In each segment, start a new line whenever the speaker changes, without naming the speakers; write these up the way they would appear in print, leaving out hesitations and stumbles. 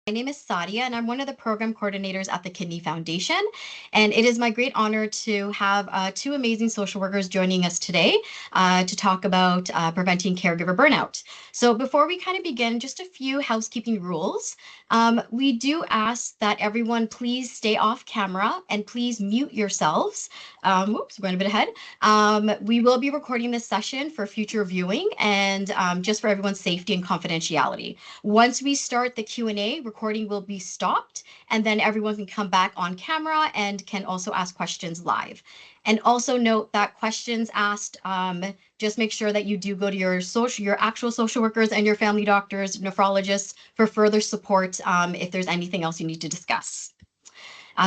My name is Sadia, and I'm one of the program coordinators at the Kidney Foundation. And it is my great honor to have two amazing social workers joining us today to talk about preventing caregiver burnout. So, before we kind of begin, just a few housekeeping rules. We do ask that everyone please stay off camera and please mute yourselves. Oops, we're going a bit ahead. We will be recording this session for future viewing and just for everyone's safety and confidentiality. Once we start the Q&A, recording will be stopped, and then everyone can come back on camera and can also ask questions live. And also note that questions asked, just make sure that you do go to your actual social workers and your family doctors, nephrologists for further support if there's anything else you need to discuss.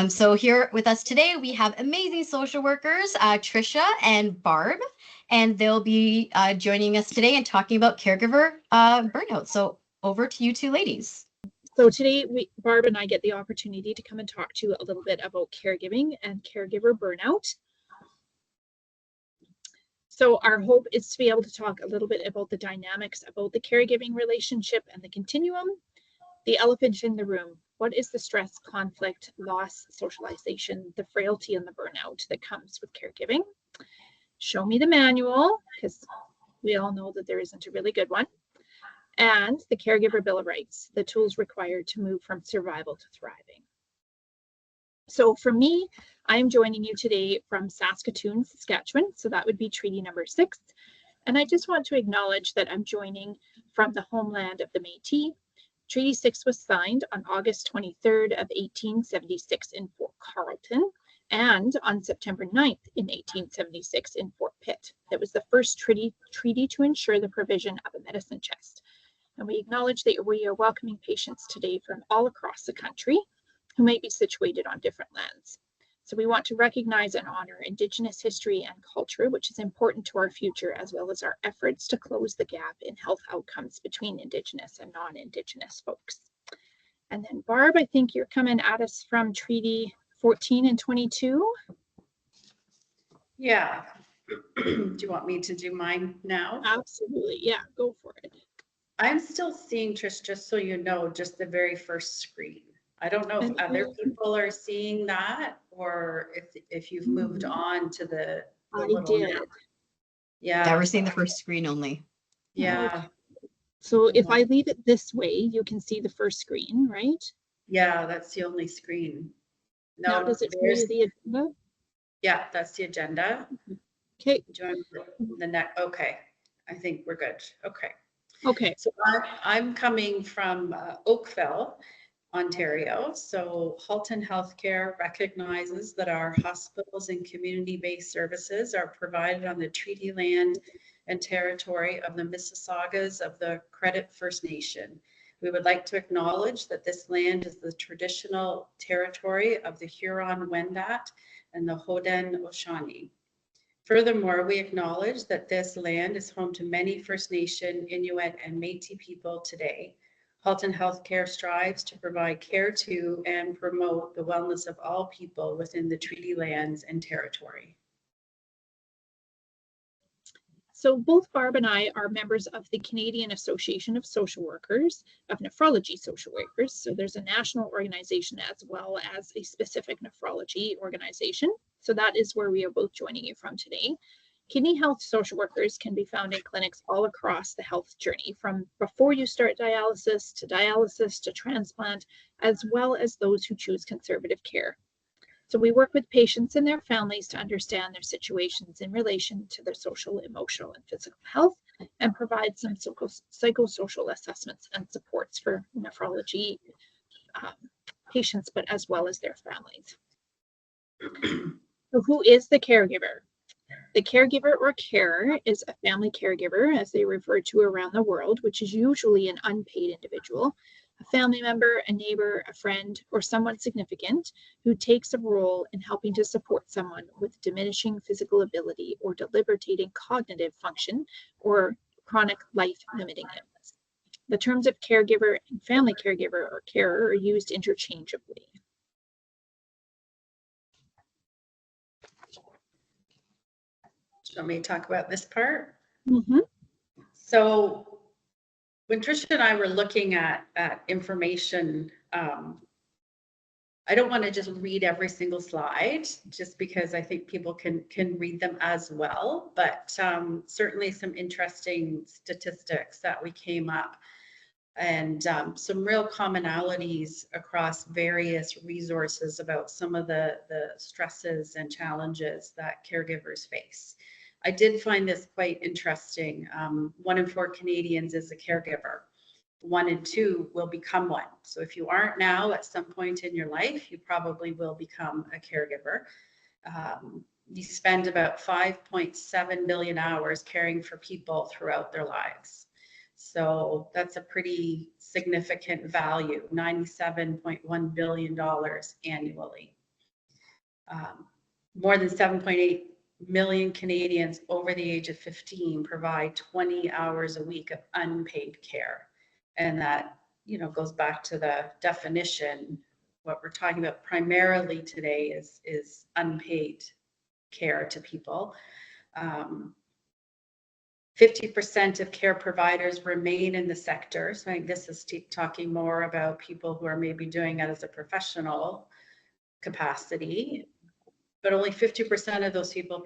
So here with us today, we have amazing social workers, Tricia and Barb, and they'll be joining us today and talking about caregiver burnout. So over to you two ladies.
So today, Barb and I get the opportunity to come and talk to you a little bit about caregiving and caregiver burnout. So our hope is to be able to talk a little bit about the dynamics about the caregiving relationship and the continuum, the elephant in the room. What is the stress, conflict, loss, socialization, the frailty, and the burnout that comes with caregiving? Show me the manual, because we all know that there isn't a really good one. And the Caregiver Bill of Rights, the tools required to move from survival to thriving. So for me, I'm joining you today from Saskatoon, Saskatchewan. So that would be treaty number 6. And I just want to acknowledge that I'm joining from the homeland of the Métis. Treaty 6 was signed on August 23rd of 1876 in Fort Carleton and on September 9th in 1876 in Fort Pitt. It was the first treaty to ensure the provision of a medicine chest. And we acknowledge that we are welcoming patients today from all across the country who may be situated on different lands. So we want to recognize and honor Indigenous history and culture, which is important to our future, as well as our efforts to close the gap in health outcomes between Indigenous and non-Indigenous folks. And then Barb, I think you're coming at us from Treaty 14 and 22.
Yeah. Do you want me to do mine now?
Absolutely. Yeah, go for it.
I'm still seeing, Trish, just so you know, just the very first screen. I don't know if other people are seeing that or if you've moved on to the
I
little
did.
map. Yeah.
Yeah, we're seeing the first screen only.
Yeah.
Okay. So if I leave it this way, you can see the first screen, right?
Yeah, that's the only screen. No,
now, does it show you the agenda?
Yeah, that's the agenda.
Okay.
Join the next. Okay. I think we're good. Okay.
Okay.
So I'm coming from Oakville, Ontario. So Hutton Healthcare recognizes that our hospitals and community-based services are provided on the treaty land and territory of the Mississaugas of the Credit First Nation. We would like to acknowledge that this land is the traditional territory of the Huron-Wendat and the Haudenosaunee. Furthermore, we acknowledge that this land is home to many First Nation, Inuit, and Métis people today. Hutton Healthcare strives to provide care to and promote the wellness of all people within the treaty lands and territory.
So both Barb and I are members of the Canadian Association of Social Workers, of Nephrology Social Workers. So there's a national organization as well as a specific nephrology organization. So that is where we are both joining you from today. Kidney health social workers can be found in clinics all across the health journey, from before you start dialysis to transplant, as well as those who choose conservative care. So we work with patients and their families to understand their situations in relation to their social, emotional, and physical health, and provide some psychosocial assessments and supports for nephrology patients, but as well as their families. So who is the caregiver? The caregiver or carer is a family caregiver, as they refer to around the world, which is usually an unpaid individual, a family member, a neighbor, a friend, or someone significant who takes a role in helping to support someone with diminishing physical ability or debilitating cognitive function or chronic life-limiting illness. The terms of caregiver and family caregiver or carer are used interchangeably.
Do you want me to talk about this part?
Mm-hmm.
So when Tricia and I were looking at information, I don't want to just read every single slide, just because I think people can read them as well. But certainly some interesting statistics that we came up, and some real commonalities across various resources about some of the stresses and challenges that caregivers face. I did find this quite interesting. 1 in 4 Canadians is a caregiver. 1 in 2 will become one. So if you aren't now, at some point in your life, you probably will become a caregiver. You spend about 5.7 billion hours caring for people throughout their lives. So that's a pretty significant value, $97.1 billion annually. More than 7.8 million Canadians over the age of 15 provide 20 hours a week of unpaid care. And that, you know, goes back to the definition. What we're talking about primarily today is unpaid care to people. 50% of care providers remain in the sector. So I think this is talking more about people who are maybe doing it as a professional capacity, but only 50% of those people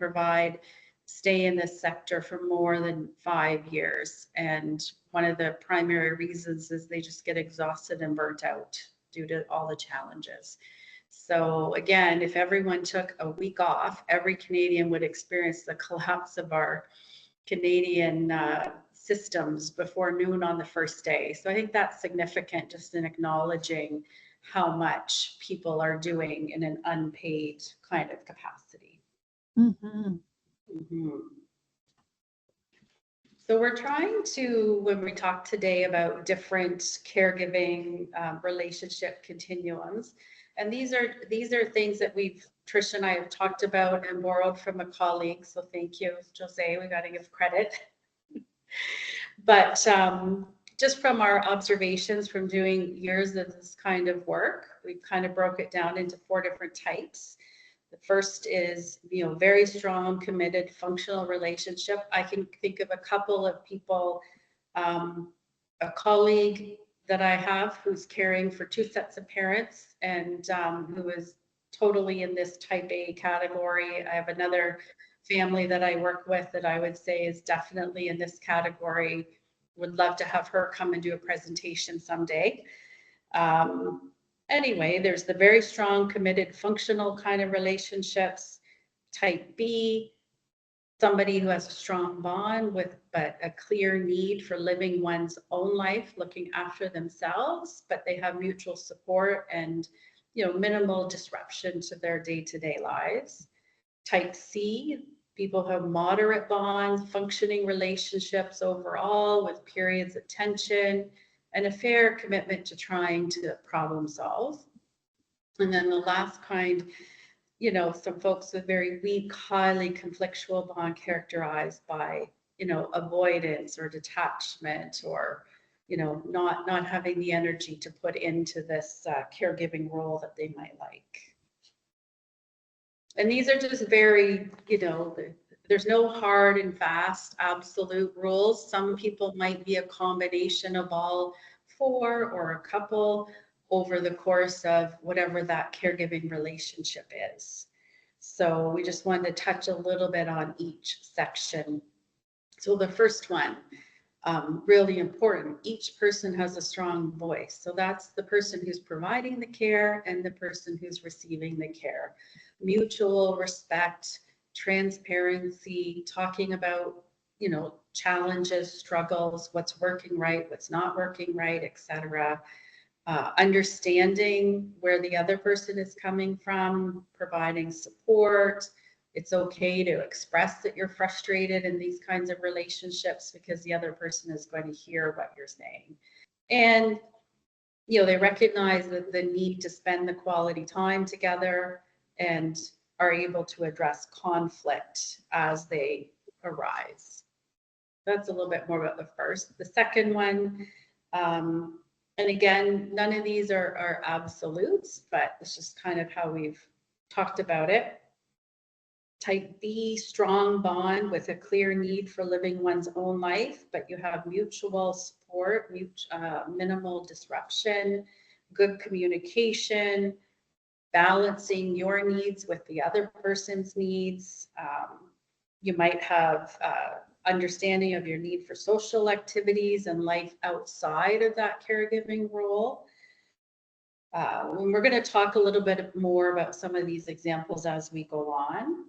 stay in this sector for more than 5 years. And one of the primary reasons is they just get exhausted and burnt out due to all the challenges. So again, if everyone took a week off, every Canadian would experience the collapse of our Canadian systems before noon on the first day. So I think that's significant, just in acknowledging how much people are doing in an unpaid kind of capacity.
Mm-hmm.
Mm-hmm. So we're trying to, when we talk today about different caregiving relationship continuums, and these are things that Tricia and I have talked about and borrowed from a colleague. So thank you, Jose. We got to give credit. But just from our observations from doing years of this kind of work, we kind of broke it down into 4 different types. The first is, you know, very strong, committed, functional relationship. I can think of a couple of people, a colleague that I have who's caring for 2 sets of parents, and who is totally in this type A category. I have another family that I work with that I would say is definitely in this category. Would love to have her come and do a presentation someday. Anyway, there's the very strong, committed, functional kind of relationships. Type B, somebody who has a strong bond with, but a clear need for living one's own life, looking after themselves, but they have mutual support and, you know, minimal disruption to their day-to-day lives. Type C, people who have moderate bonds, functioning relationships overall, with periods of tension, and a fair commitment to trying to problem solve. And then the last kind, you know, some folks with very weak, highly conflictual bond characterized by, you know, avoidance or detachment, or, you know, not having the energy to put into this caregiving role that they might like. And these are just very, you know, there's no hard and fast absolute rules. Some people might be a combination of all 4 or a couple over the course of whatever that caregiving relationship is. So we just wanted to touch a little bit on each section. So the first one, really important, each person has a strong voice. So that's the person who's providing the care and the person who's receiving the care. Mutual respect, transparency, talking about, you know, challenges, struggles, what's working right, what's not working right, etc. Understanding where the other person is coming from, providing support. It's okay to express that you're frustrated in these kinds of relationships, because the other person is going to hear what you're saying. And, you know, they recognize that the need to spend the quality time together, and are able to address conflict as they arise. That's a little bit more about the first. The second one, and again, none of these are absolutes, but it's just kind of how we've talked about it. Type B, strong bond with a clear need for living one's own life, but you have mutual support, minimal disruption, good communication, balancing your needs with the other person's needs. You might have understanding of your need for social activities and life outside of that caregiving role. And we're going to talk a little bit more about some of these examples as we go on.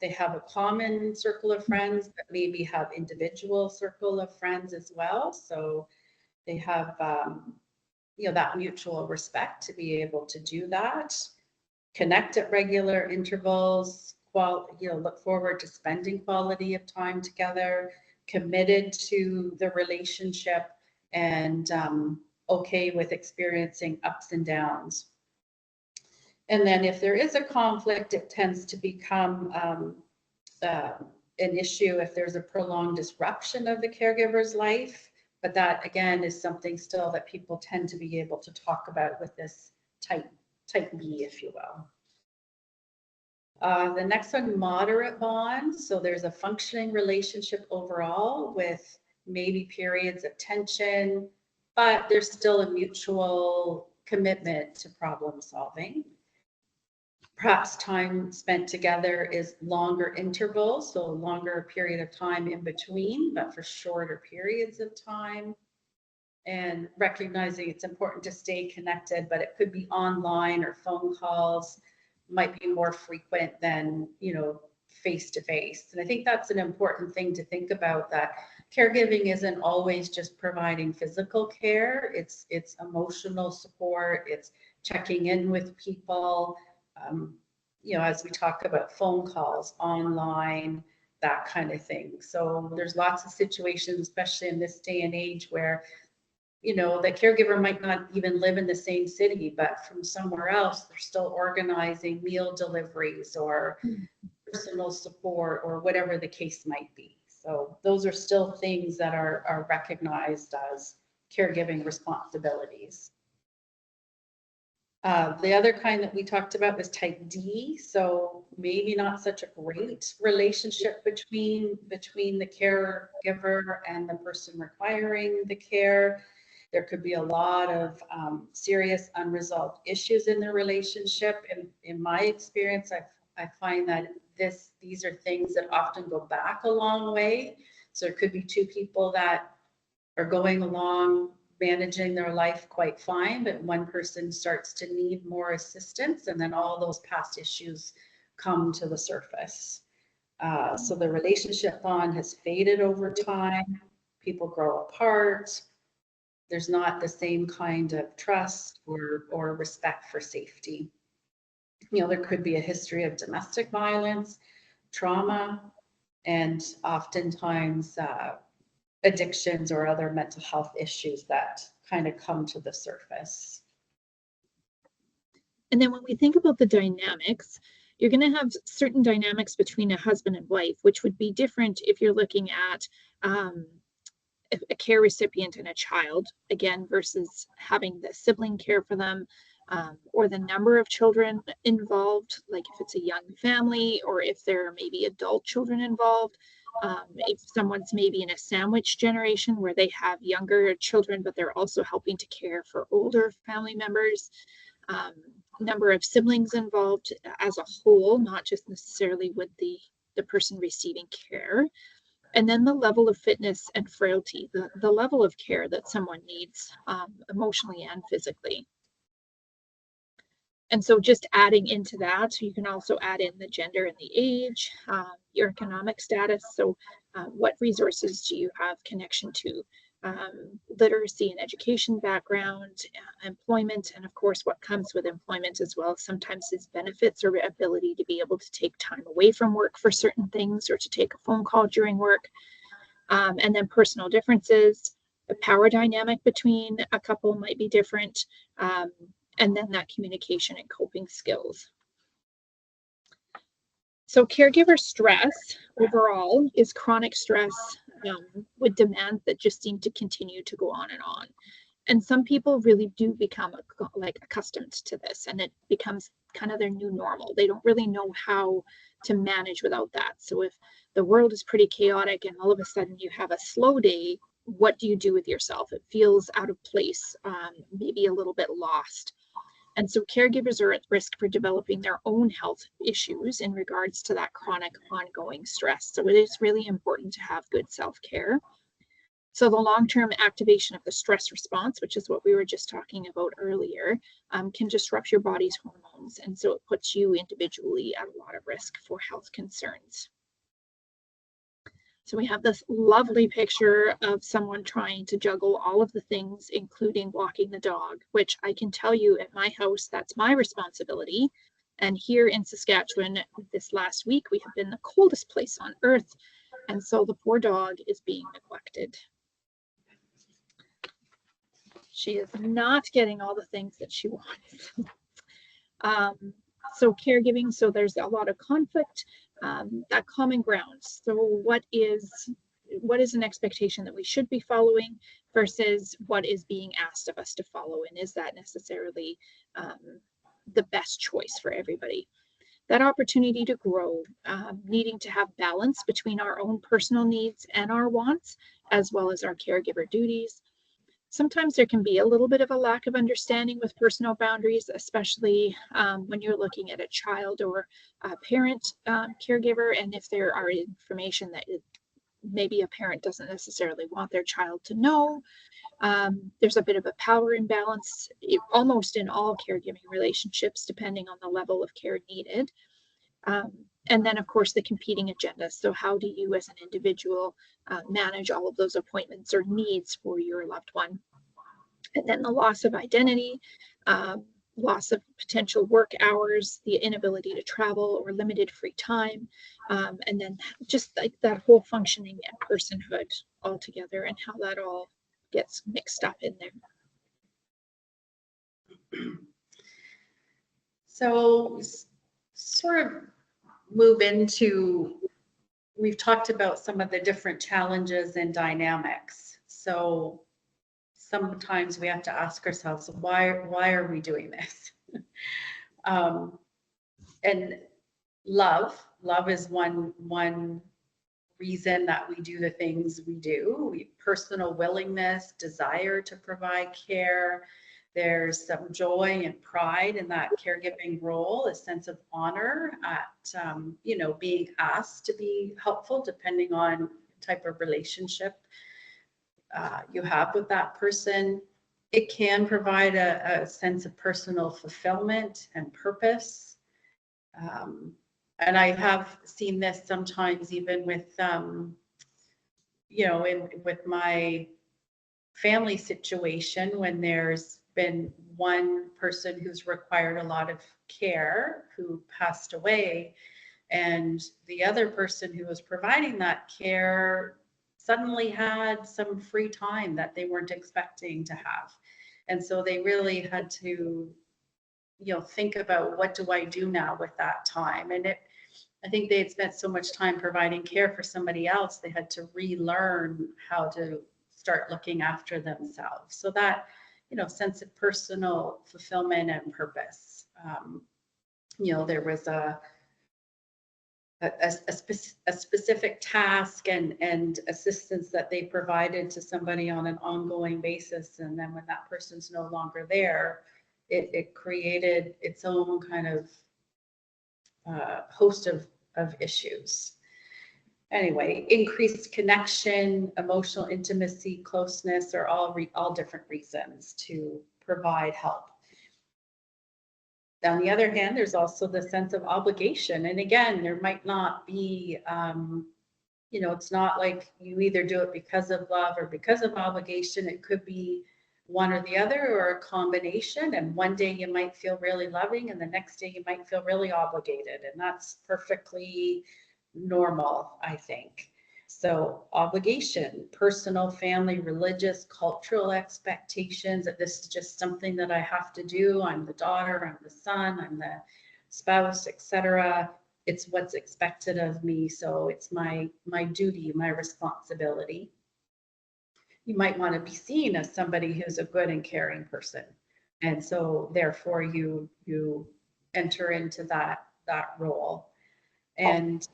They have a common circle of friends, but maybe have individual circle of friends as well. So they have, that mutual respect to be able to do that. Connect at regular intervals. Look forward to spending quality of time together. Committed to the relationship, and okay with experiencing ups and downs. And then if there is a conflict, it tends to become an issue if there's a prolonged disruption of the caregiver's life. But that, again, is something still that people tend to be able to talk about with this type B, if you will. The next one, moderate bond. So there's a functioning relationship overall with maybe periods of tension, but there's still a mutual commitment to problem solving. Perhaps time spent together is longer intervals, so a longer period of time in between, but for shorter periods of time. And recognizing it's important to stay connected, but it could be online or phone calls, might be more frequent than, face to face. And I think that's an important thing to think about, that caregiving isn't always just providing physical care. It's emotional support. It's checking in with people. As we talk about phone calls, online, that kind of thing. So there's lots of situations, especially in this day and age, where the caregiver might not even live in the same city, but from somewhere else, they're still organizing meal deliveries or personal support or whatever the case might be. So those are still things that are recognized as caregiving responsibilities. The other kind that we talked about was type D. So maybe not such a great relationship between the caregiver and the person requiring the care. There could be a lot of serious unresolved issues in the relationship. And in my experience, I find that these are things that often go back a long way. So it could be two people that are going along, managing their life quite fine, but one person starts to need more assistance, and then all those past issues come to the surface. So the relationship bond has faded over time. People grow apart. There's not the same kind of trust or respect for safety. There could be a history of domestic violence, trauma, and oftentimes addictions or other mental health issues that kind of come to the surface.
And then when we think about the dynamics, you're going to have certain dynamics between a husband and wife, which would be different if you're looking at a care recipient and a child, again, versus having the sibling care for them, or the number of children involved, like if it's a young family or if there are maybe adult children involved. If someone's maybe in a sandwich generation where they have younger children, but they're also helping to care for older family members. Number of siblings involved as a whole, not just necessarily with the person receiving care. And then the level of fitness and frailty, the level of care that someone needs emotionally and physically. And so just adding into that, you can also add in the gender and the age, your economic status. So what resources do you have connection to? Literacy and education background, employment, and of course what comes with employment as well. Sometimes it's benefits or ability to be able to take time away from work for certain things or to take a phone call during work. And then personal differences, the power dynamic between a couple might be different. And then that communication and coping skills. So caregiver stress overall is chronic stress with demands that just seem to continue to go on and on. And some people really do become accustomed to this, and it becomes kind of their new normal. They don't really know how to manage without that. So if the world is pretty chaotic and all of a sudden you have a slow day what do you do with yourself? It feels out of place, maybe a little bit lost. And so caregivers are at risk for developing their own health issues in regards to that chronic ongoing stress. So it is really important to have good self-care. So the long-term activation of the stress response, which is what we were just talking about earlier, can disrupt your body's hormones. And so it puts you individually at a lot of risk for health concerns. So we have this lovely picture of someone trying to juggle all of the things, including walking the dog, which I can tell you at my house, that's my responsibility. And here in Saskatchewan, this last week, we have been the coldest place on earth. And so the poor dog is being neglected. She is not getting all the things that she wants. So caregiving, so there's a lot of conflict, that common ground. So what is an expectation that we should be following versus what is being asked of us to follow? And is that necessarily the best choice for everybody? That opportunity to grow, needing to have balance between our own personal needs and our wants, as well as our caregiver duties. Sometimes there can be a little bit of a lack of understanding with personal boundaries, especially when you're looking at a child or a parent caregiver, and if there are information that maybe a parent doesn't necessarily want their child to know. There's a bit of a power imbalance almost in all caregiving relationships, depending on the level of care needed. And then, of course, the competing agendas. So how do you as an individual manage all of those appointments or needs for your loved one? And then the loss of identity, loss of potential work hours, the inability to travel or limited free time, and then just like that whole functioning and personhood altogether and how that all gets mixed up in there.
So sort of move into, we've talked about some of the different challenges and dynamics. So sometimes we have to ask ourselves, why are we doing this? And love is one reason that we do the things we do. Personal willingness, desire to provide care. There's some joy and pride in that caregiving role, a sense of honor at, being asked to be helpful, depending on the type of relationship you have with that person. It can provide a sense of personal fulfillment and purpose. And I have seen this sometimes even with, with my family situation, when there's been one person who's required a lot of care who passed away, and the other person who was providing that care suddenly had some free time that they weren't expecting to have. And so they really had to, think about, what do I do now with that time? And I think they had spent so much time providing care for somebody else, they had to relearn how to start looking after themselves. So that, sense of personal fulfillment and purpose. There was a specific task and assistance that they provided to somebody on an ongoing basis. And then when that person's no longer there, it created its own kind of host of issues. Anyway, increased connection, emotional intimacy, closeness are all different reasons to provide help. On the other hand, there's also the sense of obligation. And again, there might not be, it's not like you either do it because of love or because of obligation. It could be one or the other, or a combination. And one day you might feel really loving, and the next day you might feel really obligated. And that's perfectly normal, I think. So obligation, personal, family, religious, cultural expectations, that this is just something that I have to do. I'm the daughter, I'm the son, I'm the spouse, etc. It's what's expected of me. So it's my duty, my responsibility. You might want to be seen as somebody who's a good and caring person. And so therefore you enter into that role. And,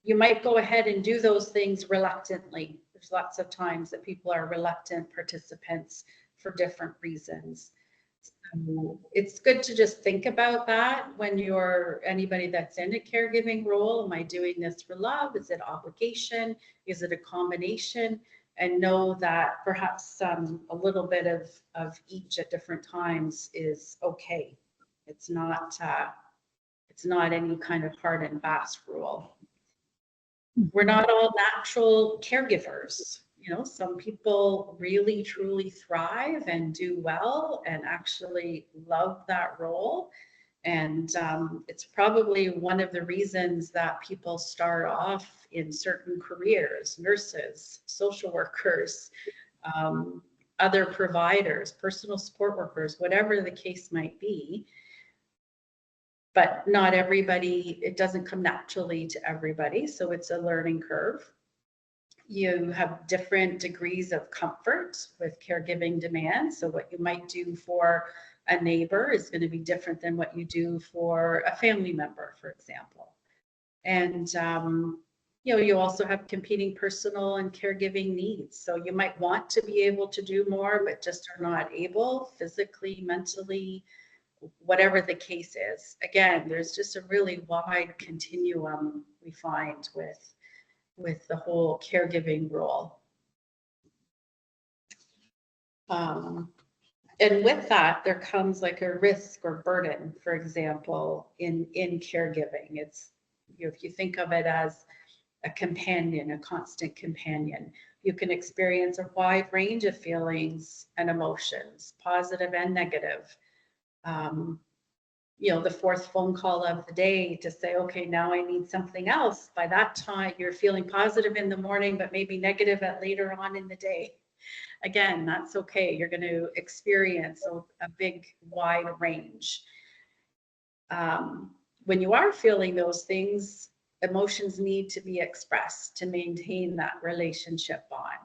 you might go ahead and do those things reluctantly. there's lots of times that people are reluctant participants for different reasons. So it's good to just think about that when you're anybody that's in a caregiving role. Am I doing this for love? Is it obligation? Is it a combination? And know that perhaps a little bit of each at different times is okay. It's not any kind of hard and fast rule. We're not all natural caregivers. You know, some people really truly thrive and do well and actually love that role. And it's probably one of the reasons that people start off in certain careers, nurses, social workers, other providers, personal support workers, whatever the case might be. But not everybody, it doesn't come naturally to everybody. So it's a learning curve. You have different degrees of comfort with caregiving demands. So what you might do for a neighbor is going to be different than what you do for a family member, for example. And, you know, you also have competing personal and caregiving needs. So you might want to be able to do more, but just are not able physically, mentally, whatever the case is. Again, there's just a really wide continuum we find with the whole caregiving role. And with that, there comes like a risk or burden, for example, in caregiving. It's, you know, if you think of it as a companion, a constant companion, you can experience a wide range of feelings and emotions, positive and negative. You know, the fourth phone call of the day to say, okay, now I need something else. By that time, you're feeling positive in the morning, but maybe negative at later on in the day. Again, that's okay. You're going to experience a big, wide range. When you are feeling those things, emotions need to be expressed to maintain that relationship bond.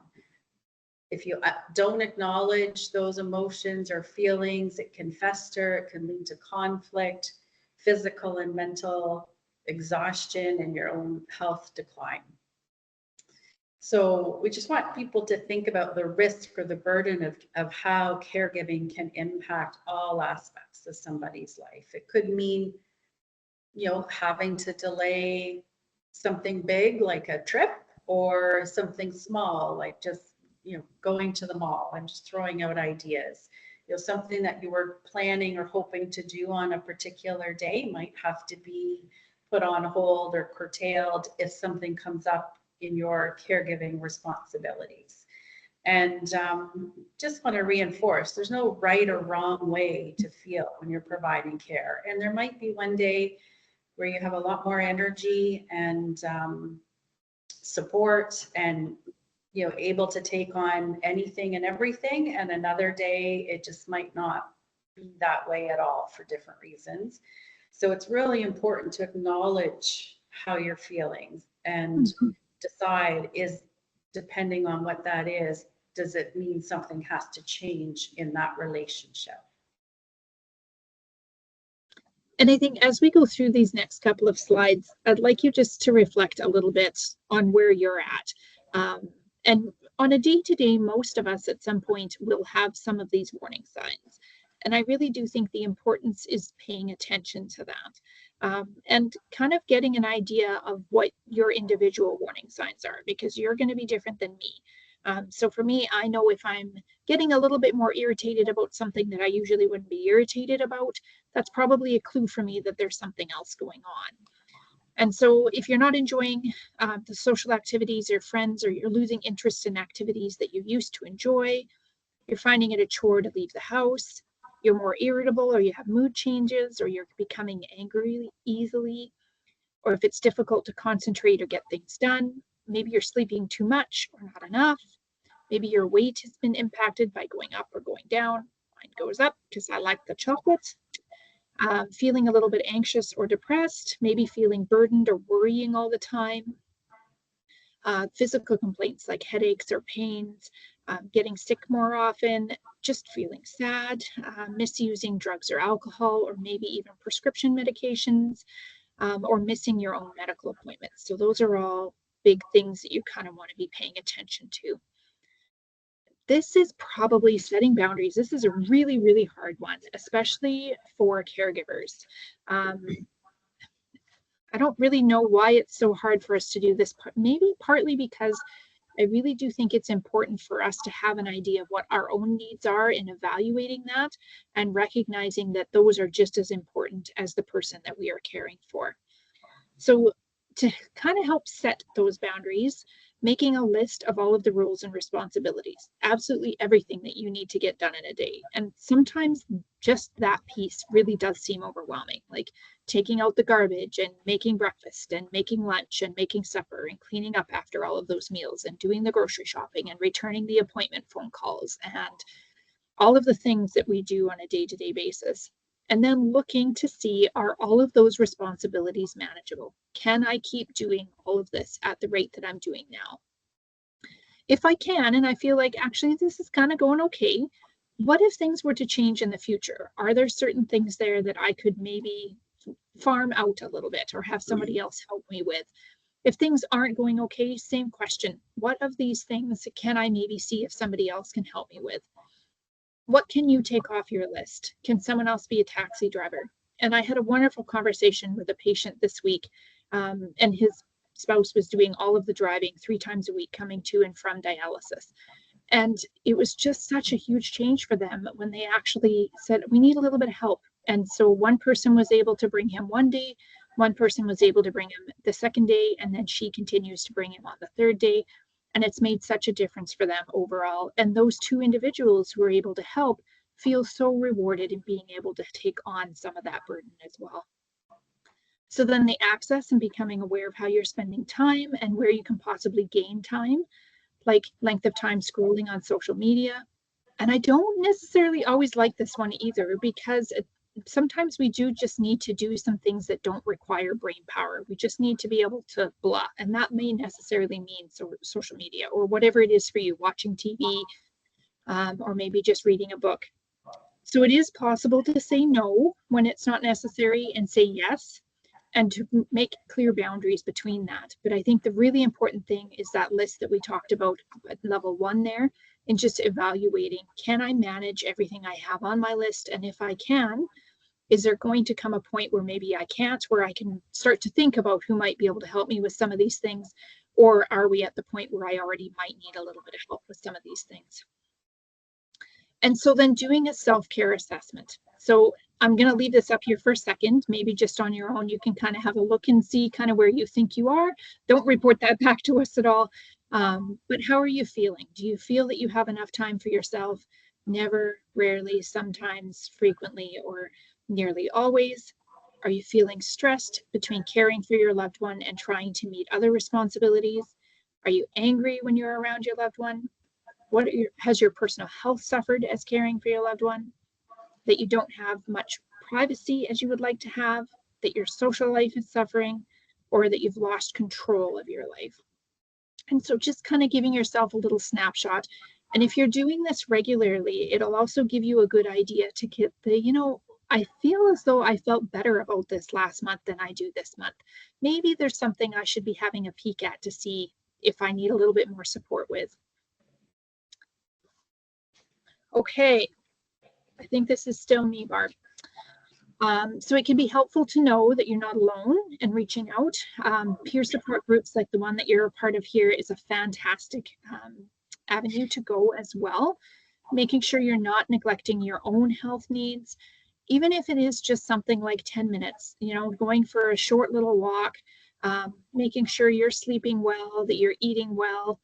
If you don't acknowledge those emotions or feelings, it can fester, it can lead to conflict, physical and mental exhaustion, and your own health decline. So we just want people to think about the risk or the burden of how caregiving can impact all aspects of somebody's life. It could mean, you know, having to delay something big like a trip, or something small like just, you know, going to the mall. I'm just throwing out ideas. You know, something that you were planning or hoping to do on a particular day might have to be put on hold or curtailed if something comes up in your caregiving responsibilities. And just want to reinforce, there's no right or wrong way to feel when you're providing care. And there might be one day where you have a lot more energy and support and, you know, able to take on anything and everything. And another day, it just might not be that way at all for different reasons. So it's really important to acknowledge how you're feeling and decide, is, depending on what that is, does it mean something has to change in that relationship?
And I think as we go through these next couple of slides, I'd like you just to reflect a little bit on where you're at. And on a day-to-day, most of us at some point will have some of these warning signs. And I really do think the importance is paying attention to that, and kind of getting an idea of what your individual warning signs are, because you're going to be different than me. So for me, I know if I'm getting a little bit more irritated about something that I usually wouldn't be irritated about, that's probably a clue for me that there's something else going on. And so if you're not enjoying the social activities or friends, or you're losing interest in activities that you used to enjoy, you're finding it a chore to leave the house, you're more irritable, or you have mood changes, or you're becoming angry easily, or if it's difficult to concentrate or get things done, maybe you're sleeping too much or not enough, maybe your weight has been impacted by going up or going down. Mine goes up because I like the chocolate. Feeling a little bit anxious or depressed, maybe feeling burdened or worrying all the time. Physical complaints like headaches or pains, getting sick more often, just feeling sad, misusing drugs or alcohol, or maybe even prescription medications, or missing your own medical appointments. So those are all big things that you kind of want to be paying attention to. This is probably setting boundaries. This is a really, really hard one, especially for caregivers. I don't really know why it's so hard for us to do this, maybe partly because I really do think it's important for us to have an idea of what our own needs are in evaluating that and recognizing that those are just as important as the person that we are caring for. So to kind of help set those boundaries, making a list of all of the roles and responsibilities, absolutely everything that you need to get done in a day. And sometimes just that piece really does seem overwhelming, like taking out the garbage and making breakfast and making lunch and making supper and cleaning up after all of those meals and doing the grocery shopping and returning the appointment phone calls and all of the things that we do on a day-to-day basis. And then looking to see, are all of those responsibilities manageable? Can I keep doing all of this at the rate that I'm doing now? If I can, and I feel like actually this is kind of going okay, what if things were to change in the future? Are there certain things there that I could maybe farm out a little bit or have somebody else help me with? If things aren't going okay, same question. What of these things can I maybe see if somebody else can help me with? What can you take off your list? Can someone else be a taxi driver? And I had a wonderful conversation with a patient this week, and his spouse was doing all of the driving 3 times a week, coming to and from dialysis. And it was just such a huge change for them when they actually said, we need a little bit of help. And so one person was able to bring him one day, one person was able to bring him the second day, and then she continues to bring him on the third day. And it's made such a difference for them overall. And those 2 individuals who are able to help feel so rewarded in being able to take on some of that burden as well. So then the access and becoming aware of how you're spending time and where you can possibly gain time, like length of time scrolling on social media. And I don't necessarily always like this one either, because sometimes we do just need to do some things that don't require brain power. We just need to be able to blah. And that may necessarily mean social media or whatever it is for you, watching TV, or maybe just reading a book. So it is possible to say no when it's not necessary and say yes, and to make clear boundaries between that. But I think the really important thing is that list that we talked about at level 1 there, and just evaluating, can I manage everything I have on my list? And if I can, is there going to come a point where maybe I can't, where I can start to think about who might be able to help me with some of these things? Or are we at the point where I already might need a little bit of help with some of these things? And so then doing a self-care assessment. So I'm going to leave this up here for a second, maybe just on your own. You can kind of have a look and see kind of where you think you are. Don't report that back to us at all. But how are you feeling? Do you feel that you have enough time for yourself? Never, rarely, sometimes, frequently, or nearly always? Are you feeling stressed between caring for your loved one and trying to meet other responsibilities? Are you angry when you're around your loved one? Has your personal health suffered as caring for your loved one? That you don't have much privacy as you would like to have? That your social life is suffering? Or that you've lost control of your life? And so just kind of giving yourself a little snapshot. And if you're doing this regularly, it'll also give you a good idea to get the, I feel as though I felt better about this last month than I do this month. Maybe there's something I should be having a peek at to see if I need a little bit more support with. Okay, I think this is still me, Barb. So it can be helpful to know that you're not alone in reaching out. Peer support groups like the one that you're a part of here is a fantastic avenue to go as well. Making sure you're not neglecting your own health needs, even if it is just something like 10 minutes, going for a short little walk, making sure you're sleeping well, that you're eating well,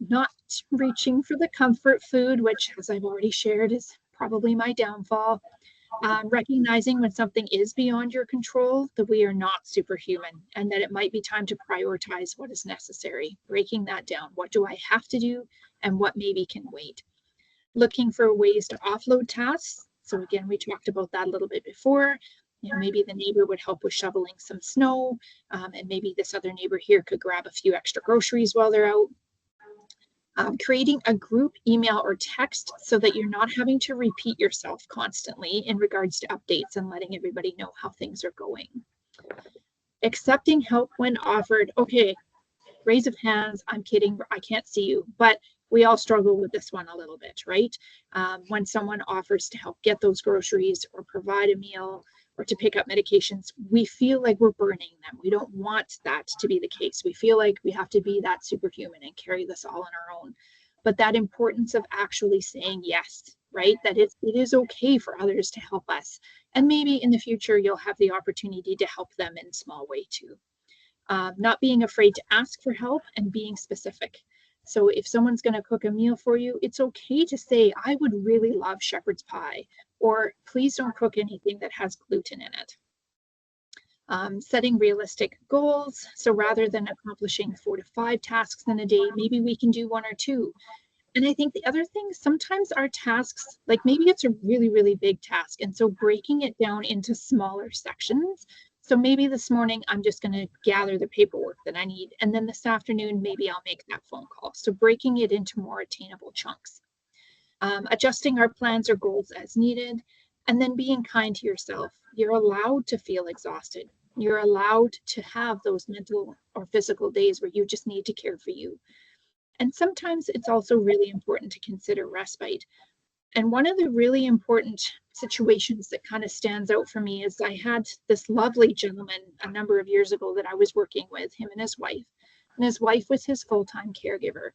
not reaching for the comfort food, which, as I've already shared, is probably my downfall. Recognizing when something is beyond your control, that we are not superhuman and that it might be time to prioritize what is necessary, breaking that down. What do I have to do and what maybe can wait? Looking for ways to offload tasks. So again, we talked about that a little bit before. Maybe the neighbor would help with shoveling some snow, and maybe this other neighbor here could grab a few extra groceries while they're out. Creating a group email or text so that you're not having to repeat yourself constantly in regards to updates and letting everybody know how things are going. Accepting help when offered. Okay, raise of hands, I'm kidding, I can't see you, but we all struggle with this one a little bit, right? When someone offers to help get those groceries or provide a meal or to pick up medications, we feel like we're burning them. We don't want that to be the case. We feel like we have to be that superhuman and carry this all on our own. But that importance of actually saying yes, right? That it is okay for others to help us. And maybe in the future, you'll have the opportunity to help them in a small way too. Not being afraid to ask for help and being specific. So if someone's going to cook a meal for you, it's okay to say, I would really love shepherd's pie, or please don't cook anything that has gluten in it. Setting realistic goals. So rather than accomplishing 4 to 5 tasks in a day, maybe we can do 1 or 2. And I think the other thing, sometimes our tasks, like maybe it's a really, really big task. And so breaking it down into smaller sections. So maybe this morning, I'm just going to gather the paperwork that I need. And then this afternoon, maybe I'll make that phone call. So breaking it into more attainable chunks. Adjusting our plans or goals as needed. And then being kind to yourself. You're allowed to feel exhausted. You're allowed to have those mental or physical days where you just need to care for you. And sometimes it's also really important to consider respite. And one of the really important situations that kind of stands out for me is I had this lovely gentleman a number of years ago that I was working with, him and his wife. And his wife was his full-time caregiver.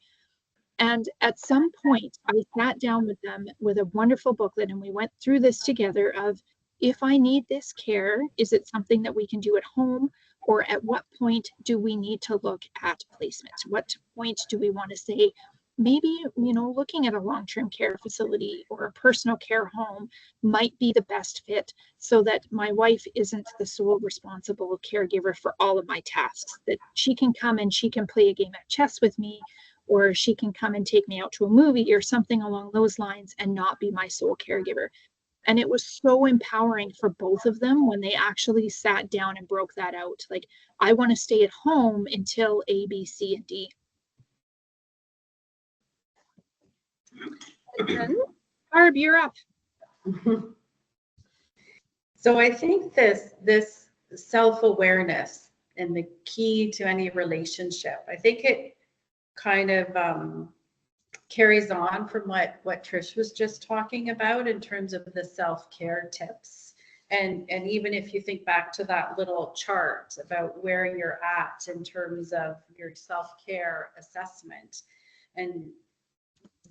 And at some point, I sat down with them with a wonderful booklet, and we went through this together of, if I need this care, is it something that we can do at home? Or at what point do we need to look at placement? What point do we want to say, maybe, looking at a long-term care facility or a personal care home might be the best fit, so that my wife isn't the sole responsible caregiver for all of my tasks, that she can come and she can play a game of chess with me, or she can come and take me out to a movie or something along those lines and not be my sole caregiver. And it was so empowering for both of them when they actually sat down and broke that out. Like, I want to stay at home until A, B, C, and D. And then, Barb, you're up.
So I think this self-awareness and the key to any relationship, I think it kind of carries on from what Trish was just talking about in terms of the self-care tips. And even if you think back to that little chart about where you're at in terms of your self-care assessment, and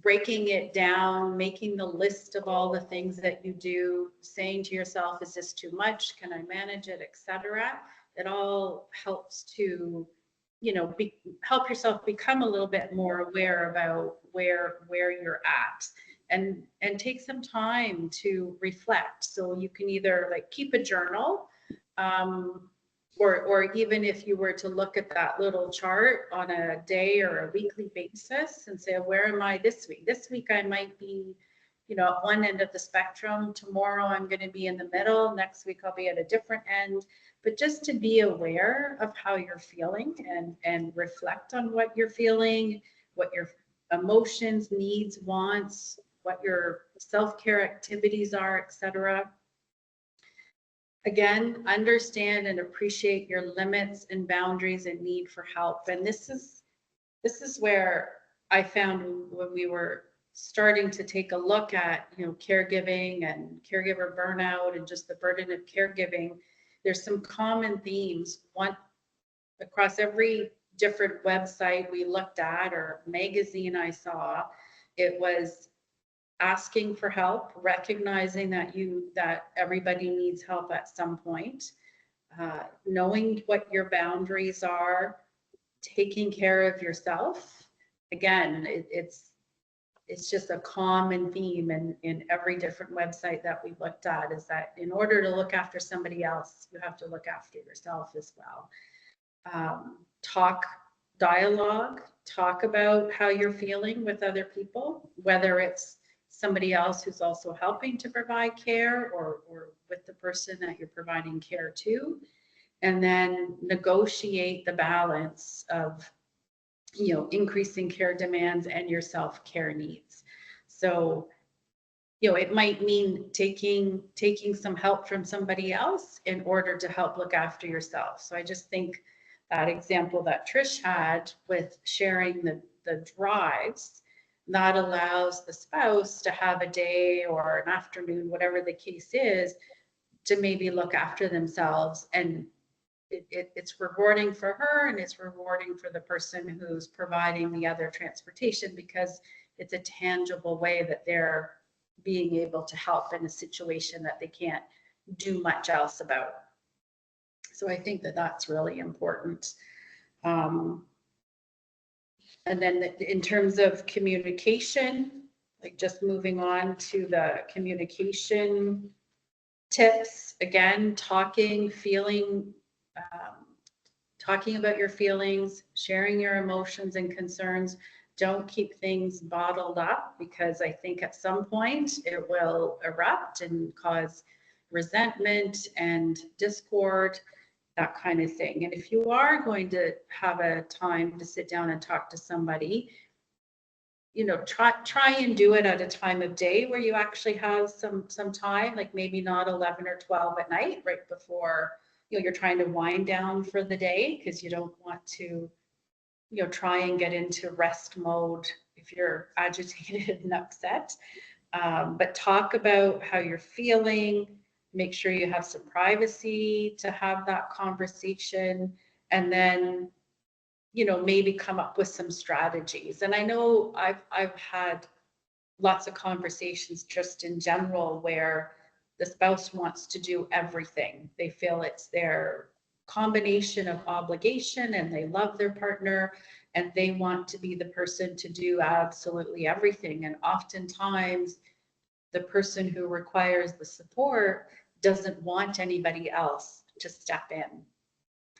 breaking it down, making the list of all the things that you do, saying to yourself, is this too much? Can I manage it, etc. It all helps to, help yourself become a little bit more aware about where you're at, and take some time to reflect. So you can either like keep a journal, or even if you were to look at that little chart on a day or a weekly basis and say, where am I this week? This week I might be, at one end of the spectrum. Tomorrow I'm going to be in the middle. Next week I'll be at a different end. But just to be aware of how you're feeling and reflect on what you're feeling, what your emotions, needs, wants, what your self-care activities are, etc. Again, understand and appreciate your limits and boundaries and need for help. And this is where I found when we were starting to take a look at, caregiving and caregiver burnout and just the burden of caregiving, there's some common themes. One, across every different website we looked at or magazine I saw, it was asking for help, recognizing that everybody needs help at some point, knowing what your boundaries are, taking care of yourself. Again, it's just a common theme in every different website that we looked at, is that in order to look after somebody else, you have to look after yourself as well. Dialogue, talk about how you're feeling with other people, whether it's somebody else who's also helping to provide care or with the person that you're providing care to, and then negotiate the balance of, increasing care demands and your self-care needs. So, it might mean taking some help from somebody else in order to help look after yourself. So I just think that example that Trish had with sharing the drives, that allows the spouse to have a day or an afternoon, whatever the case is, to maybe look after themselves. And it's rewarding for her, and it's rewarding for the person who's providing the other transportation, because it's a tangible way that they're being able to help in a situation that they can't do much else about. So I think that that's really important. And then in terms of communication, like just moving on to the communication tips, again, talking about your feelings, sharing your emotions and concerns. Don't keep things bottled up, because I think at some point it will erupt and cause resentment and discord, that kind of thing. And if you are going to have a time to sit down and talk to somebody, try and do it at a time of day where you actually have some time, like maybe not 11 or 12 at night, right before you're trying to wind down for the day, because you don't want to try and get into rest mode if you're agitated and upset. But talk about how you're feeling, make sure you have some privacy to have that conversation, and then maybe come up with some strategies. And I know I've had lots of conversations just in general where the spouse wants to do everything. They feel it's their combination of obligation, and they love their partner, and they want to be the person to do absolutely everything. And oftentimes the person who requires the support doesn't want anybody else to step in.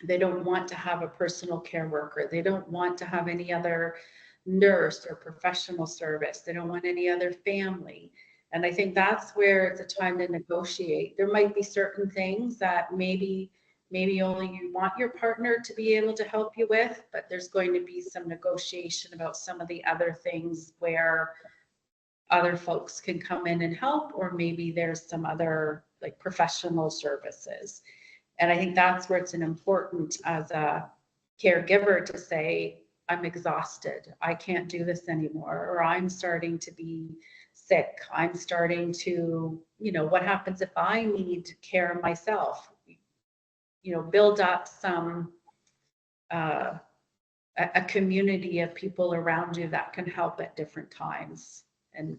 They don't want to have a personal care worker. They don't want to have any other nurse or professional service. They don't want any other family. And I think that's where it's a time to negotiate. There might be certain things that maybe only you want your partner to be able to help you with, but there's going to be some negotiation about some of the other things where other folks can come in and help, or maybe there's some other like professional services. And I think that's where it's important as a caregiver to say, I'm exhausted, I can't do this anymore, or I'm starting to be sick, I'm starting to, what happens if I need care myself? Build up some, a community of people around you that can help at different times. And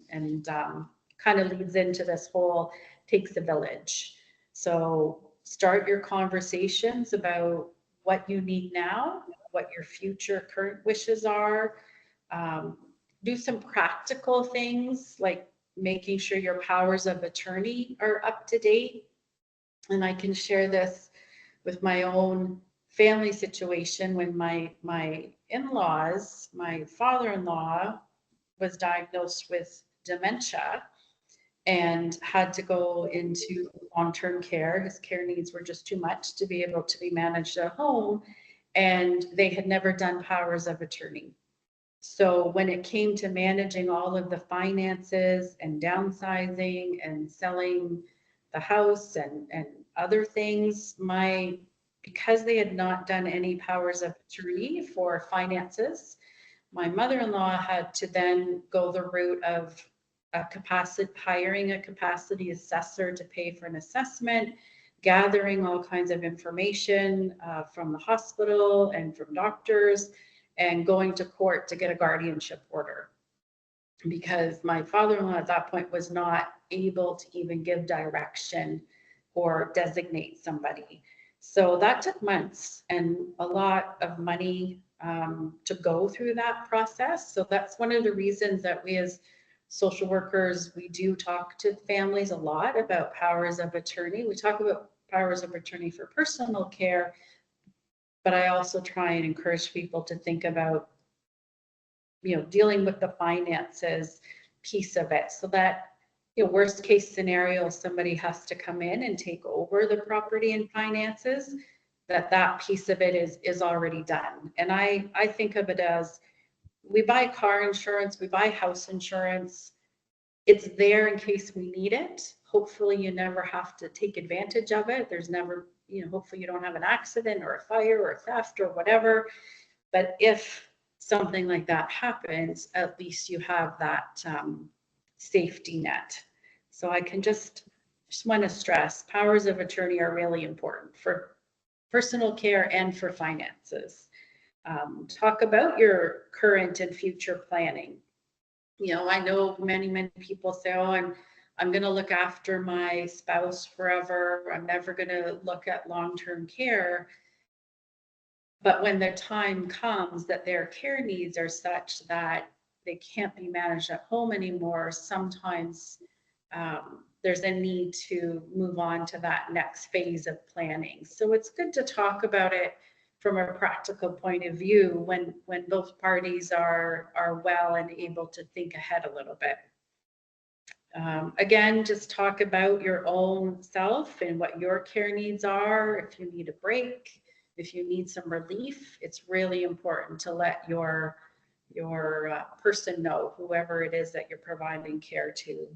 kind of leads into this whole takes a village. So start your conversations about what you need now, what your future current wishes are. Do some practical things like making sure your powers of attorney are up to date. And I can share this with my own family situation when my in-laws, my father-in-law was diagnosed with dementia and had to go into long-term care. His care needs were just too much to be able to be managed at home, and they had never done powers of attorney. So when it came to managing all of the finances and downsizing and selling the house and other things, because they had not done any powers of attorney for finances, my mother-in-law had to then go the route of hiring a capacity assessor to pay for an assessment, gathering all kinds of information from the hospital and from doctors, and going to court to get a guardianship order. Because my father-in-law at that point was not able to even give direction or designate somebody. So that took months and a lot of money to go through that process. So that's one of the reasons that we as social workers, we do talk to families a lot about powers of attorney. We talk about powers of attorney for personal care, but I also try and encourage people to think about, dealing with the finances piece of it, so that, worst case scenario, somebody has to come in and take over the property and finances, that piece of it is already done. And I think of it as, we buy car insurance, we buy house insurance. It's there in case we need it. Hopefully you never have to take advantage of it. There's never, hopefully you don't have an accident or a fire or a theft or whatever. But if something like that happens, at least you have that safety net. So I can just want to stress, powers of attorney are really important for personal care and for finances. Talk about your current and future planning. I know many people say, oh, I'm going to look after my spouse forever. I'm never going to look at long-term care. But when the time comes that their care needs are such that they can't be managed at home anymore, sometimes there's a need to move on to that next phase of planning. So it's good to talk about it from a practical point of view when both parties are well and able to think ahead a little bit. Again, just talk about your own self and what your care needs are. If you need a break, if you need some relief, it's really important to let your person know, whoever it is that you're providing care to.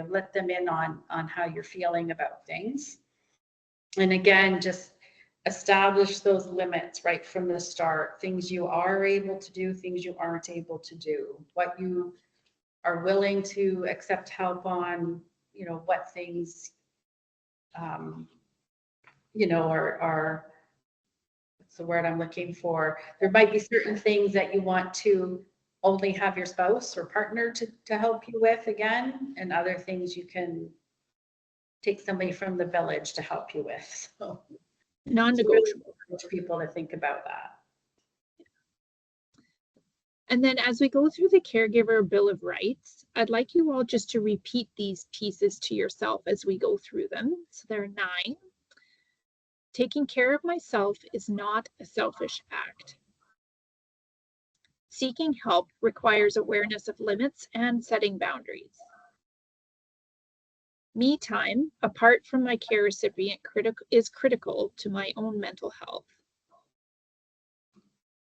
Let them in on how you're feeling about things. And again, just establish those limits right from the start. Things you are able to do, things you aren't able to do, what you are willing to accept help on, what things, are, what's the word I'm looking for? There might be certain things that you want to only have your spouse or partner to help you with again, and other things you can take somebody from the village to help you with. So
Non-negotiable.
For people to think about that.
And then as we go through the Caregiver Bill of Rights, I'd like you all just to repeat these pieces to yourself as we go through them. So there are 9. Taking care of myself is not a selfish act. Seeking help requires awareness of limits and setting boundaries. Me time, apart from my care recipient, is critical to my own mental health.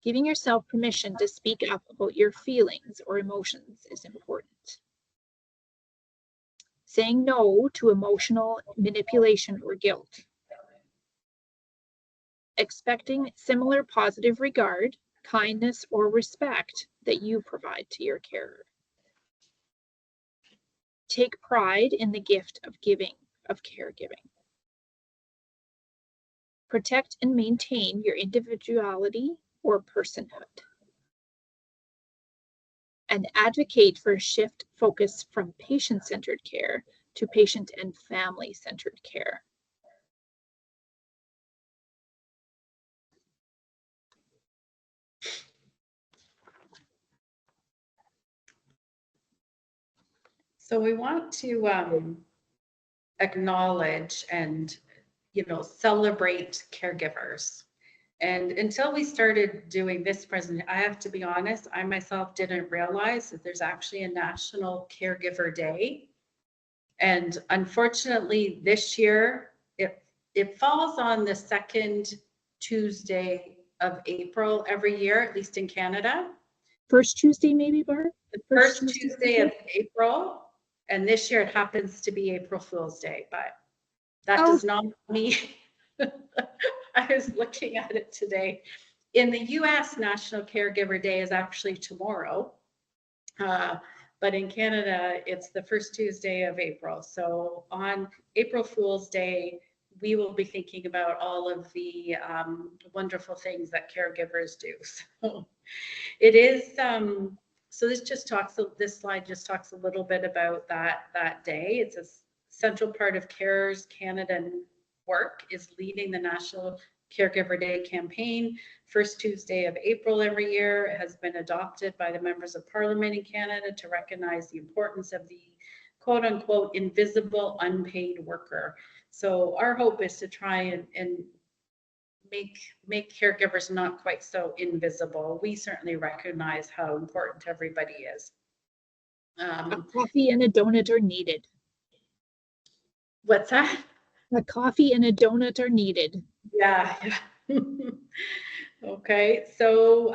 Giving yourself permission to speak up about your feelings or emotions is important. Saying no to emotional manipulation or guilt. Expecting similar positive regard, kindness, or respect that you provide to your carer. Take pride in the gift of caregiving. Protect and maintain your individuality or personhood. And advocate for a shift focus from patient-centered care to patient and family-centered care.
So we want to acknowledge and, celebrate caregivers. And until we started doing this presentation, I have to be honest, I myself didn't realize that there's actually a National Caregiver Day. And unfortunately, this year, it falls on the second Tuesday of April every year, at least in Canada.
First Tuesday, maybe, Barb?
The first Tuesday of April. And this year it happens to be April Fool's Day, but that does not mean, I was looking at it today. In the US, National Caregiver Day is actually tomorrow. But in Canada, it's the first Tuesday of April. So on April Fool's Day, we will be thinking about all of the wonderful things that caregivers do. So it is, so this slide just talks a little bit about that day. It's a central part of Carers Canada work is leading the National Caregiver Day campaign. First Tuesday of April every year. It has been adopted by the members of Parliament in Canada to recognize the importance of the quote unquote invisible unpaid worker. So our hope is to try and make caregivers not quite so invisible. We certainly recognize how important everybody is.
A coffee and a donut are needed.
What's that?
A coffee and a donut are needed.
Yeah. Okay, so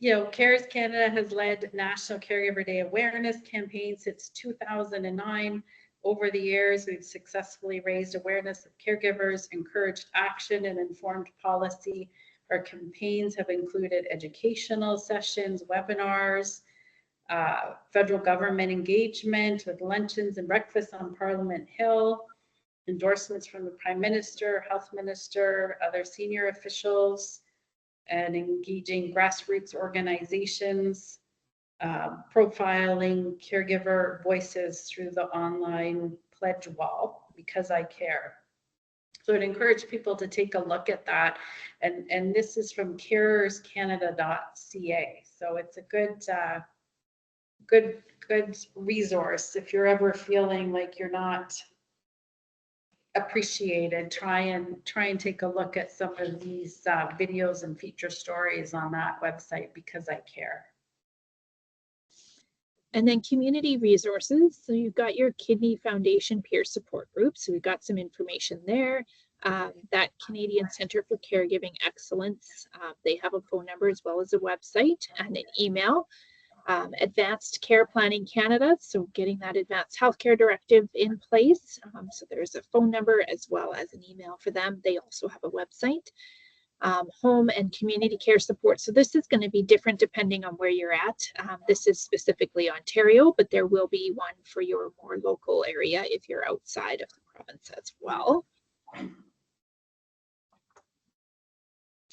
Carers Canada has led National Caregiver Day awareness campaign since 2009. over the years, we've successfully raised awareness of caregivers, encouraged action and informed policy. Our campaigns have included educational sessions, webinars, federal government engagement with luncheons and breakfasts on Parliament Hill, endorsements from the Prime Minister, Health Minister, other senior officials, and engaging grassroots organizations, profiling caregiver voices through the online pledge wall, Because I Care. So I'd encourage people to take a look at that. And this is from carerscanada.ca. So it's a good resource. If you're ever feeling like you're not appreciated, try and take a look at some of these videos and feature stories on that website, Because I Care.
And then community resources. So you've got your Kidney Foundation peer support group. So we've got some information there. That Canadian Centre for Caregiving Excellence, they have a phone number as well as a website and an email. Advanced Care Planning Canada, so getting that advanced healthcare directive in place. So there's a phone number as well as an email for them. They also have a website. Home and community care support. So this is going to be different depending on where you're at. This is specifically Ontario, but there will be one for your more local area if you're outside of the province as well.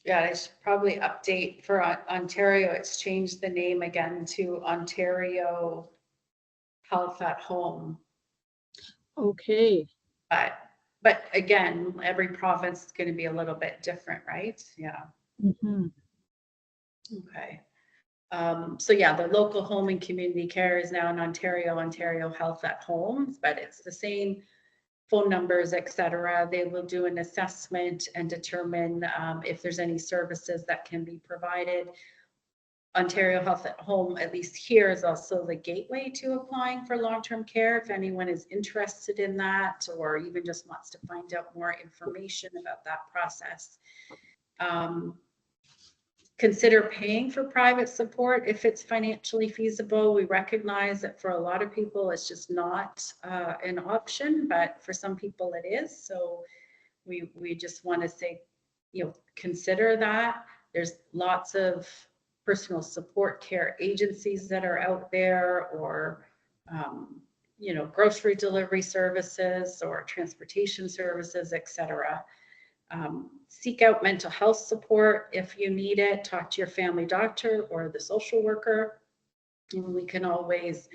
Yeah, I should probably update for Ontario. It's changed the name again to Ontario Health at Home.
Okay.
But again, every province is going to be a little bit different, right? Yeah.
Mm-hmm.
Okay. So yeah, the local home and community care is now in Ontario Health at Home, but it's the same phone numbers, etc. They will do an assessment and determine if there's any services that can be provided. Ontario Health at Home, at least here, is also the gateway to applying for long-term care. If anyone is interested in that, or even just wants to find out more information about that process. Consider paying for private support if it's financially feasible. We recognize that for a lot of people, it's just not an option, but for some people it is. So we just want to say, consider that. There's lots of personal support care agencies that are out there, or grocery delivery services or transportation services, etc. Seek out mental health support if you need it. Talk to your family doctor or the social worker, and we can always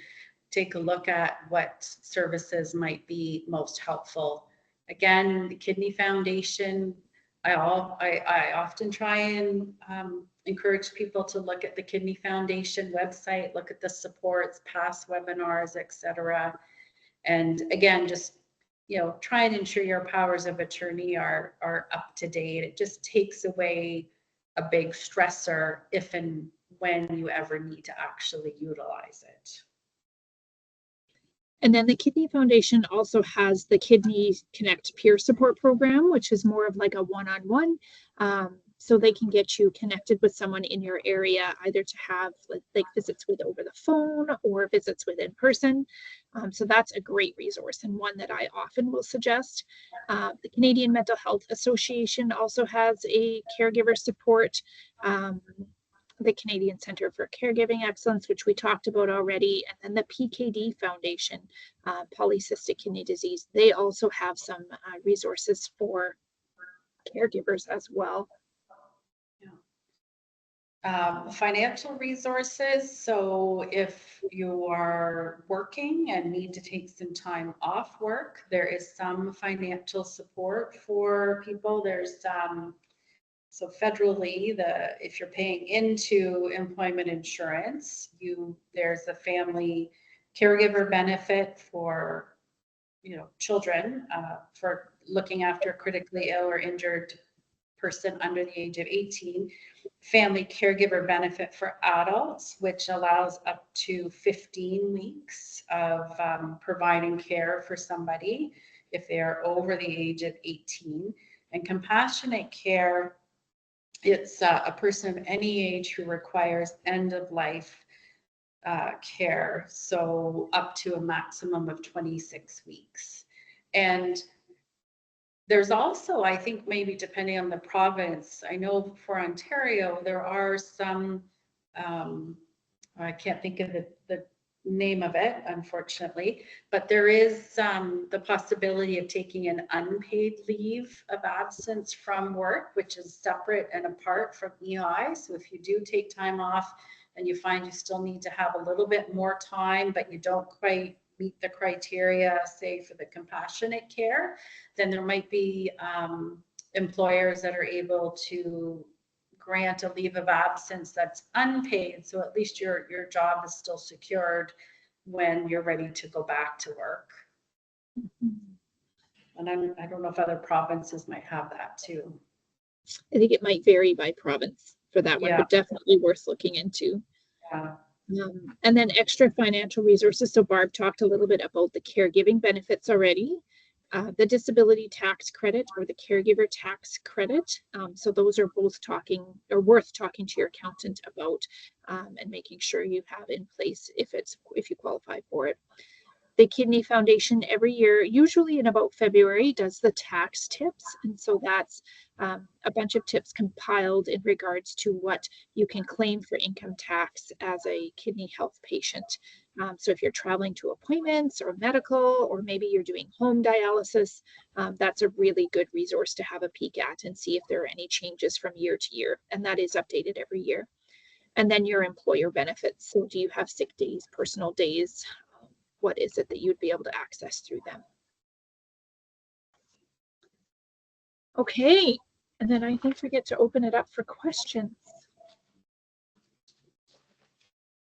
take a look at what services might be most helpful. Again, the Kidney Foundation, I often try and encourage people to look at the Kidney Foundation website, look at the supports, past webinars, etc. And again, just try and ensure your powers of attorney are up to date. It just takes away a big stressor if and when you ever need to actually utilize it.
And then the Kidney Foundation also has the Kidney Connect peer support program, which is more of like a one-on-one. So they can get you connected with someone in your area, either to have like visits with over the phone or visits with in person. So that's a great resource and one that I often will suggest. The Canadian Mental Health Association also has a caregiver support. The Canadian Centre for Caregiving Excellence, which we talked about already, and then the PKD Foundation, Polycystic Kidney Disease. They also have some resources for caregivers as well.
Financial resources. So if you are working and need to take some time off work, there is some financial support for people. There's so federally, if you're paying into employment insurance, there's a family caregiver benefit for children, for looking after a critically ill or injured person under the age of 18, family caregiver benefit for adults, which allows up to 15 weeks of providing care for somebody if they are over the age of 18. And compassionate care, it's a person of any age who requires end of life care, so up to a maximum of 26 weeks. And there's also, I think maybe depending on the province, I know for Ontario, there are some, I can't think of the name of it, unfortunately, but there is the possibility of taking an unpaid leave of absence from work, which is separate and apart from EI. So if you do take time off and you find you still need to have a little bit more time, but you don't quite meet the criteria, say for the compassionate care, then there might be employers that are able to grant a leave of absence that's unpaid. So at least your job is still secured when you're ready to go back to work. And I don't know if other provinces might have that too.
I think it might vary by province for that one,
Yeah.
but definitely worth looking into.
Yeah.
And then extra financial resources. So Barb talked a little bit about the caregiving benefits already. The disability tax credit or the caregiver tax credit. So those are both worth talking to your accountant about and making sure you have in place if you qualify for it. The Kidney Foundation every year, usually in about February, does the tax tips. And so that's a bunch of tips compiled in regards to what you can claim for income tax as a kidney health patient. So if you're traveling to appointments or medical, or maybe you're doing home dialysis, that's a really good resource to have a peek at and see if there are any changes from year to year. And that is updated every year. And then your employer benefits. So do you have sick days, personal days? What is it that you'd be able to access through them? Okay, and then I think we get to open it up for questions.